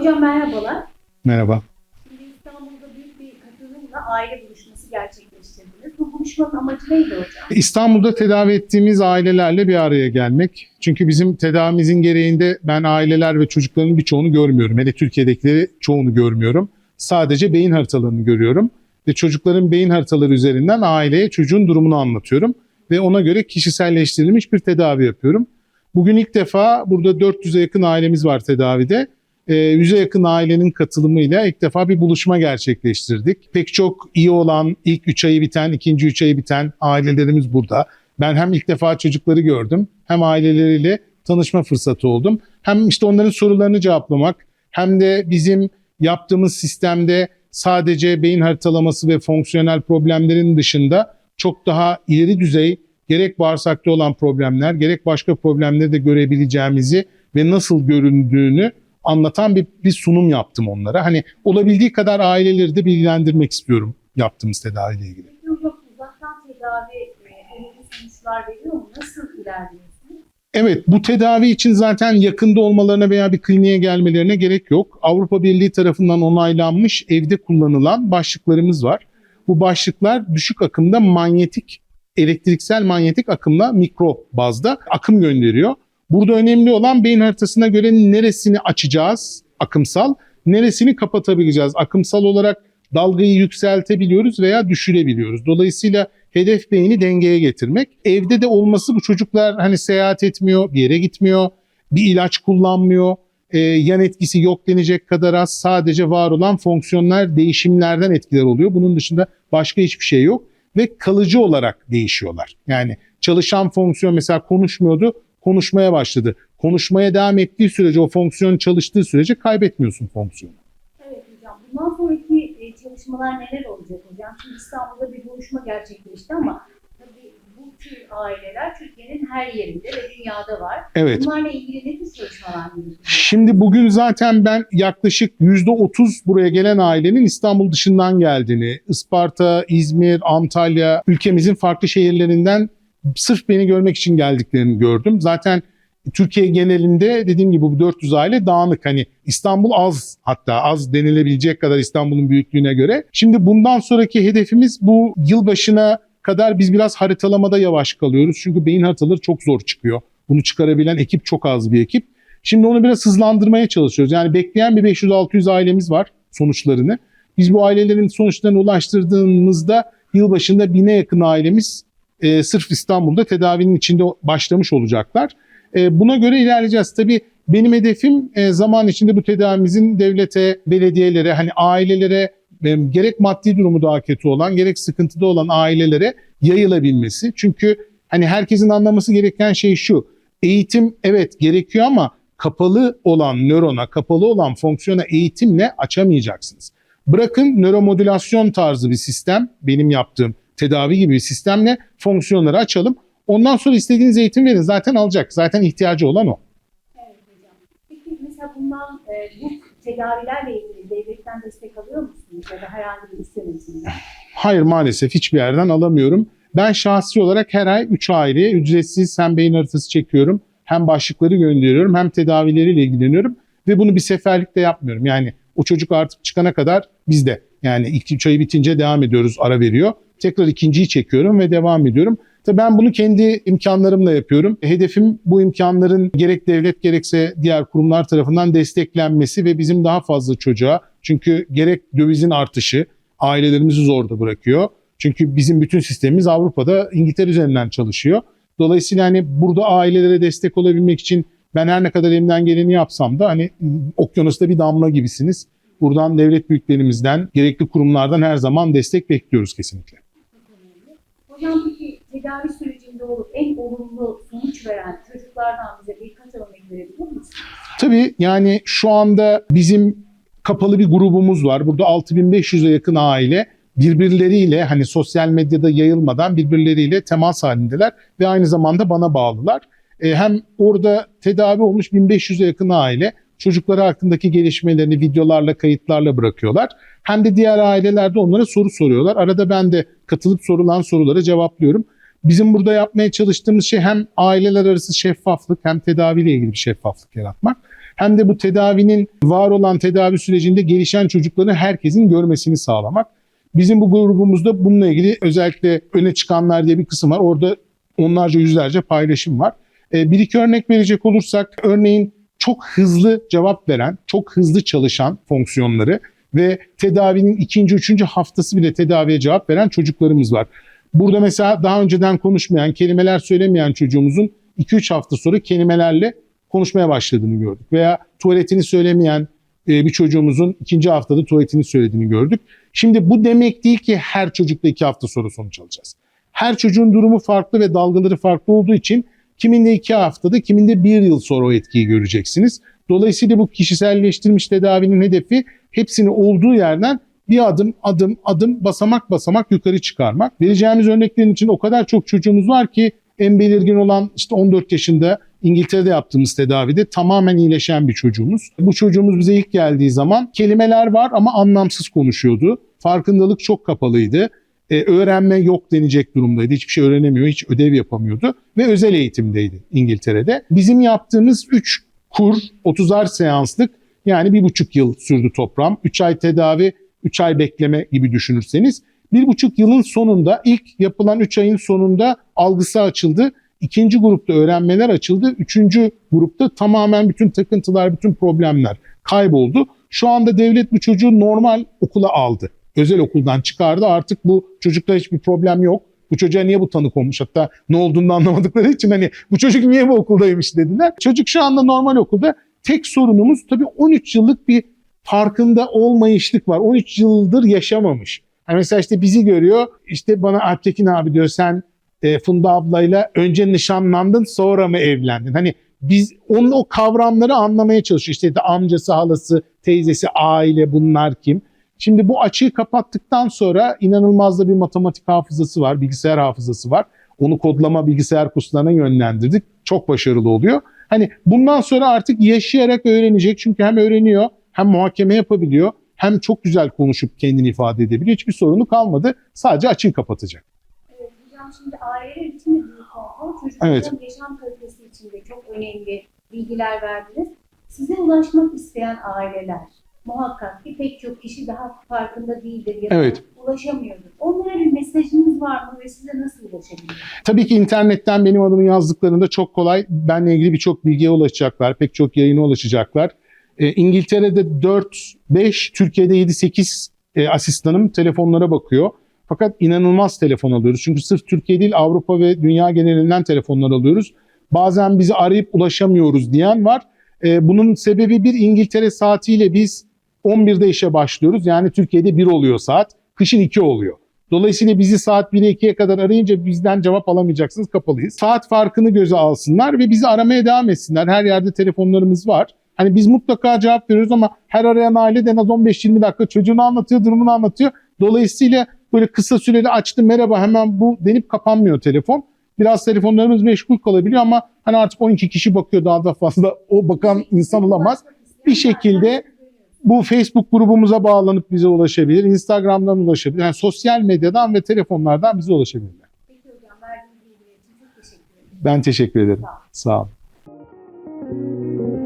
Hocam merhabalar. Merhaba. Şimdi İstanbul'da büyük bir katılımla aile buluşması gerçekleştirdiniz. Bu buluşmanın amacı neydi hocam? İstanbul'da tedavi ettiğimiz ailelerle bir araya gelmek. Çünkü bizim tedavimizin gereğinde ben aileler ve çocukların birçoğunu görmüyorum. Hele Türkiye'dekileri çoğunu görmüyorum. Sadece beyin haritalarını görüyorum. Ve çocukların beyin haritaları üzerinden aileye çocuğun durumunu anlatıyorum. Ve ona göre kişiselleştirilmiş bir tedavi yapıyorum. Bugün ilk defa burada 400'e yakın ailemiz var tedavide. 100'e yakın ailenin katılımıyla ilk defa bir buluşma gerçekleştirdik. Pek çok iyi olan, ilk 3 ayı biten, ikinci 3 ayı biten ailelerimiz burada. Ben hem ilk defa çocukları gördüm, hem aileleriyle tanışma fırsatı oldum. Hem işte onların sorularını cevaplamak, hem de bizim yaptığımız sistemde sadece beyin haritalaması ve fonksiyonel problemlerin dışında çok daha ileri düzey, gerek bağırsakta olan problemler, gerek başka problemleri de görebileceğimizi ve nasıl göründüğünü anlatan bir sunum yaptım onlara. Hani olabildiği kadar aileleri de bilgilendirmek istiyorum yaptığımız tedaviyle ilgili. Peki hocam uzaktan tedavi olumlu sonuçlar veriyor mu? Nasıl ilerliyorsunuz? Evet, bu tedavi için zaten yakında olmalarına veya bir kliniğe gelmelerine gerek yok. Avrupa Birliği tarafından onaylanmış evde kullanılan başlıklarımız var. Bu başlıklar düşük akımda elektriksel manyetik akımla mikro bazda akım gönderiyor. Burada önemli olan beyin haritasına göre neresini açacağız akımsal, neresini kapatabileceğiz. Akımsal olarak dalgayı yükseltebiliyoruz veya düşürebiliyoruz. Dolayısıyla hedef beyni dengeye getirmek. Evde de olması, bu çocuklar hani seyahat etmiyor, bir yere gitmiyor, bir ilaç kullanmıyor. Yan etkisi yok denecek kadar az, sadece var olan fonksiyonel değişimlerden etkiler oluyor. Bunun dışında başka hiçbir şey yok ve kalıcı olarak değişiyorlar. Yani çalışan fonksiyon mesela konuşmuyordu, konuşmaya başladı. Konuşmaya devam ettiği sürece, o fonksiyon çalıştığı sürece kaybetmiyorsun fonksiyonu. Evet hocam. Bundan sonraki çalışmalar neler olacak hocam? Şimdi İstanbul'da bir buluşma gerçekleşti ama tabii bu tür aileler Türkiye'nin her yerinde ve dünyada var. Evet. Bunlarla ilgili ne tür çalışmalar yapıyorsunuz? Şimdi bugün zaten ben yaklaşık %30 buraya gelen ailenin İstanbul dışından geldiğini, Isparta, İzmir, Antalya, ülkemizin farklı şehirlerinden sırf beni görmek için geldiklerini gördüm. Zaten Türkiye genelinde dediğim gibi bu 400 aile dağınık. Hani İstanbul az, hatta az denilebilecek kadar İstanbul'un büyüklüğüne göre. Şimdi bundan sonraki hedefimiz, bu yılbaşına kadar biz biraz haritalamada yavaş kalıyoruz. Çünkü beyin haritaları çok zor çıkıyor. Bunu çıkarabilen ekip çok az bir ekip. Şimdi onu biraz hızlandırmaya çalışıyoruz. Yani bekleyen bir 500-600 ailemiz var sonuçlarını. Biz bu ailelerin sonuçlarını ulaştırdığımızda yılbaşında 1000'e yakın ailemiz sırf İstanbul'da tedavinin içinde başlamış olacaklar. Buna göre ilerleyeceğiz. Tabii benim hedefim zaman içinde bu tedavimizin devlete, belediyelere, hani ailelere, gerek maddi durumu daha kötü olan, gerek sıkıntıda olan ailelere yayılabilmesi. Çünkü hani herkesin anlaması gereken şey şu: eğitim evet gerekiyor ama kapalı olan nörona, kapalı olan fonksiyona eğitimle açamayacaksınız. Bırakın nöromodülasyon tarzı bir sistem, benim yaptığım tedavi gibi bir sistemle fonksiyonları açalım. Ondan sonra istediğiniz eğitim verin. Zaten alacak. Zaten ihtiyacı olan o. Evet hocam. Peki mesela bundan bu tedavilerle ilgili devletten destek alıyor musunuz ya da herhangi bir üst yönetimden? Hayır, maalesef hiçbir yerden alamıyorum. Ben şahsi olarak her ay 3 aileye ücretsiz hem beyin haritası çekiyorum, hem başlıkları gönderiyorum, hem tedavileriyle ilgileniyorum. Ve bunu bir seferlikte yapmıyorum. Yani o çocuk artık çıkana kadar bizde. Yani ilk 3 ayı bitince devam ediyoruz, ara veriyor. Tekrar ikinciyi çekiyorum ve devam ediyorum. Tabii ben bunu kendi imkanlarımla yapıyorum. Hedefim bu imkanların gerek devlet gerekse diğer kurumlar tarafından desteklenmesi ve bizim daha fazla çocuğa, çünkü gerek dövizin artışı ailelerimizi zorda bırakıyor. Çünkü bizim bütün sistemimiz Avrupa'da, İngiltere üzerinden çalışıyor. Dolayısıyla hani burada ailelere destek olabilmek için ben her ne kadar elimden geleni yapsam da hani okyanusta bir damla gibisiniz. Buradan devlet büyüklerimizden, gerekli kurumlardan her zaman destek bekliyoruz kesinlikle. Hocam peki tedavi sürecinde olup en olumlu sonuç veren çocuklardan bize birkaç örnek verebilir misiniz? Tabii yani şu anda bizim kapalı bir grubumuz var. Burada 6500'e yakın aile birbirleriyle, hani sosyal medyada yayılmadan birbirleriyle temas halindeler ve aynı zamanda bana bağlılar. Hem orada tedavi olmuş 1500'e yakın aile çocukları hakkındaki gelişmelerini videolarla, kayıtlarla bırakıyorlar. Hem de diğer aileler de onlara soru soruyorlar. Arada ben de katılıp sorulan soruları cevaplıyorum. Bizim burada yapmaya çalıştığımız şey hem aileler arası şeffaflık, hem tedaviyle ilgili bir şeffaflık yaratmak. hem de bu tedavinin, var olan tedavi sürecinde gelişen çocukları herkesin görmesini sağlamak. Bizim bu grubumuzda bununla ilgili özellikle öne çıkanlar diye bir kısım var. Orada onlarca, yüzlerce paylaşım var. Bir iki örnek verecek olursak, örneğin çok hızlı cevap veren, çok hızlı çalışan fonksiyonları ve tedavinin 2. 3. haftası bile tedaviye cevap veren çocuklarımız var. Burada mesela daha önceden konuşmayan, kelimeler söylemeyen çocuğumuzun 2-3 hafta sonra kelimelerle konuşmaya başladığını gördük. Veya tuvaletini söylemeyen bir çocuğumuzun 2. haftada tuvaletini söylediğini gördük. Şimdi bu demek değil ki her çocukta 2 hafta sonra sonuç alacağız. Her çocuğun durumu farklı ve dalgaları farklı olduğu için kiminde 2 haftada, kiminde 1 yıl sonra o etkiyi göreceksiniz. Dolayısıyla bu kişiselleştirilmiş tedavinin hedefi hepsini olduğu yerden bir adım basamak basamak yukarı çıkarmak. Vereceğimiz örneklerin için o kadar çok çocuğumuz var ki en belirgin olan işte 14 yaşında İngiltere'de yaptığımız tedavide tamamen iyileşen bir çocuğumuz. Bu çocuğumuz bize ilk geldiği zaman kelimeler var ama anlamsız konuşuyordu. Farkındalık çok kapalıydı. Öğrenme yok denecek durumdaydı. Hiçbir şey öğrenemiyor, hiç ödev yapamıyordu ve özel eğitimdeydi İngiltere'de. Bizim yaptığımız 3 kur, 30'ar seanslık, yani 1,5 yıl sürdü toplam. 3 ay tedavi, 3 ay bekleme gibi düşünürseniz. 1,5 yılın sonunda, ilk yapılan 3 ayın sonunda algısı açıldı. 2. grupta öğrenmeler açıldı. 3. grupta tamamen bütün takıntılar, bütün problemler kayboldu. Şu anda devlet bu çocuğu normal okula aldı. Özel okuldan çıkardı. Artık bu çocukta hiçbir problem yok. Bu çocuğa niye bu tanı konmuş? Hatta ne olduğunu anlamadıkları için hani bu çocuk niye bu okuldaymış dediler. Çocuk şu anda normal okulda. Tek sorunumuz tabii 13 yıllık bir farkında olmayışlık var. 13 yıldır yaşamamış. Yani mesela işte bizi görüyor. İşte bana Alptekin abi diyor, sen Funda ablayla önce nişanlandın sonra mı evlendin? Hani biz onun o kavramları anlamaya çalışıyoruz. İşte amcası, halası, teyzesi, aile, bunlar kim? Şimdi bu açığı kapattıktan sonra inanılmaz da bir matematik hafızası var, bilgisayar hafızası var. Onu kodlama bilgisayar kurslarına yönlendirdik. Çok başarılı oluyor. Hani bundan sonra artık yaşayarak öğrenecek. Çünkü hem öğreniyor, hem muhakeme yapabiliyor, hem çok güzel konuşup kendini ifade edebiliyor. Hiçbir sorunu kalmadı. Sadece açığı kapatacak. Evet, hocam şimdi aileler için de büyük konu. Çocukların Evet. yaşam kalitesi için de çok önemli bilgiler verdiniz. Size ulaşmak isteyen aileler muhakkak ki pek çok kişi daha farkında değildir ya da Evet. ulaşamıyordur. Onlara bir mesajınız var mı ve size nasıl ulaşabilir? Tabii ki internetten benim adımı yazdıklarında çok kolay benle ilgili birçok bilgiye ulaşacaklar. Pek çok yayına ulaşacaklar. İngiltere'de 4-5, Türkiye'de 7-8 asistanım telefonlara bakıyor. Fakat inanılmaz telefon alıyoruz. Çünkü sırf Türkiye değil, Avrupa ve dünya genelinden telefonlar alıyoruz. Bazen bizi arayıp ulaşamıyoruz diyen var. Bunun sebebi bir, İngiltere saatiyle biz 11'de işe başlıyoruz. Yani Türkiye'de 1 oluyor saat. Kışın 2 oluyor. Dolayısıyla bizi saat 1'e 2'ye kadar arayınca bizden cevap alamayacaksınız, kapalıyız. Saat farkını göze alsınlar ve bizi aramaya devam etsinler. Her yerde telefonlarımız var. Hani biz mutlaka cevap veriyoruz ama her arayan aile de en az 15-20 dakika çocuğunu anlatıyor, durumunu anlatıyor. Dolayısıyla böyle kısa süreli açtım merhaba hemen bu denip kapanmıyor telefon. Biraz telefonlarımız meşgul kalabiliyor ama hani artık 12 kişi bakıyor, daha da fazla o bakan insan olamaz. Bir şekilde bu Facebook grubumuza bağlanıp bize ulaşabilir, Instagram'dan ulaşabilir. Yani sosyal medyadan ve telefonlardan bize ulaşabilirler. Peki hocam, verdiğiniz bilgiler için çok teşekkür ederim. Ben teşekkür ederim. Sağ olun. Sağ olun.